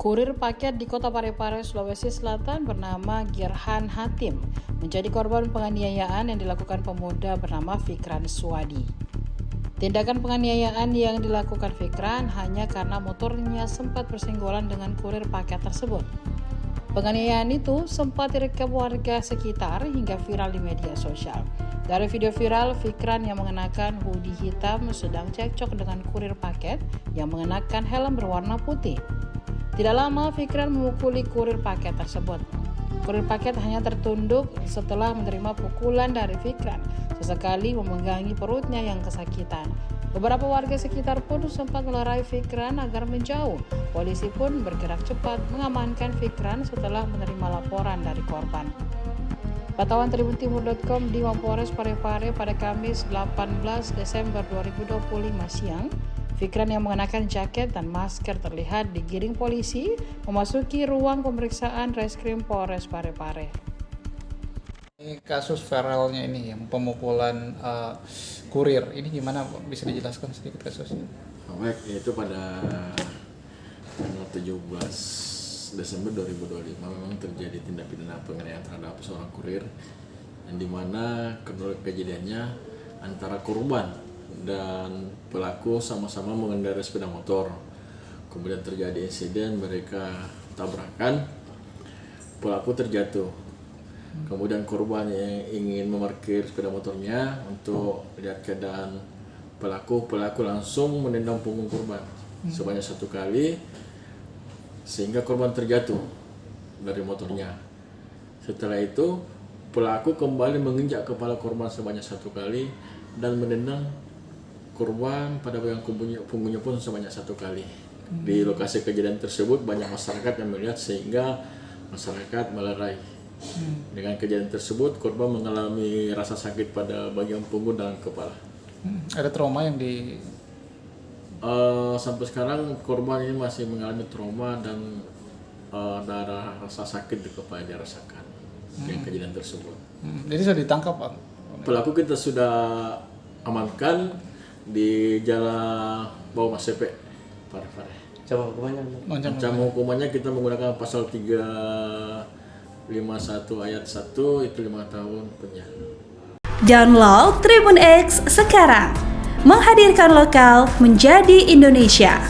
Kurir paket di Kota Parepare, Sulawesi Selatan bernama Girhan Hatim menjadi korban penganiayaan yang dilakukan pemuda bernama Fikran Suwadi. Tindakan penganiayaan yang dilakukan Fikran hanya karena motornya sempat bersenggolan dengan kurir paket tersebut. Penganiayaan itu sempat direkam warga sekitar hingga viral di media sosial. Dari video viral, Fikran yang mengenakan hoodie hitam sedang cekcok dengan kurir paket yang mengenakan helm berwarna putih. Tidak lama, Fikran memukuli kurir paket tersebut. Kurir paket hanya tertunduk setelah menerima pukulan dari Fikran, sesekali memegangi perutnya yang kesakitan. Beberapa warga sekitar pun sempat melerai Fikran agar menjauh. Polisi pun bergerak cepat mengamankan Fikran setelah menerima laporan dari korban. Pantauan tribuntimur.com di Mapolres Parepare pada Kamis 18 Desember 2025 siang, Fikran yang mengenakan jaket dan masker terlihat digiring polisi memasuki ruang pemeriksaan Reskrim Polres Parepare. Ini kasus viralnya ini yang pemukulan kurir, ini gimana bisa dijelaskan sedikit kasusnya? Baik, yaitu pada tanggal 17 Desember 2025 memang terjadi tindak pidana penganiayaan terhadap seorang kurir, yang dimana kejadiannya antara korban dan pelaku sama-sama mengendarai sepeda motor. Kemudian terjadi insiden, mereka tabrakan, pelaku terjatuh. Kemudian korban yang ingin memarkir sepeda motornya untuk lihat keadaan pelaku langsung menendang punggung korban sebanyak 1 kali sehingga korban terjatuh dari motornya. Setelah itu pelaku kembali menginjak kepala korban sebanyak 1 kali dan menendang korban pada bagian punggungnya pun sebanyak 1 kali. Di lokasi kejadian tersebut banyak masyarakat yang melihat sehingga masyarakat melerai. Dengan kejadian tersebut korban mengalami rasa sakit pada bagian punggung dan kepala. Ada trauma yang Sampai sekarang korban ini masih mengalami trauma dan ada rasa sakit di kepala yang dirasakan dengan kejadian tersebut. Jadi sudah ditangkap, Pak? Pelaku kita sudah amankan di Jalan Bawah Masepe, Parepare. Ancaman hukumannya kita menggunakan pasal 351 ayat 1 itu 5 tahun penjara. Download Tribun X sekarang, menghadirkan lokal menjadi Indonesia.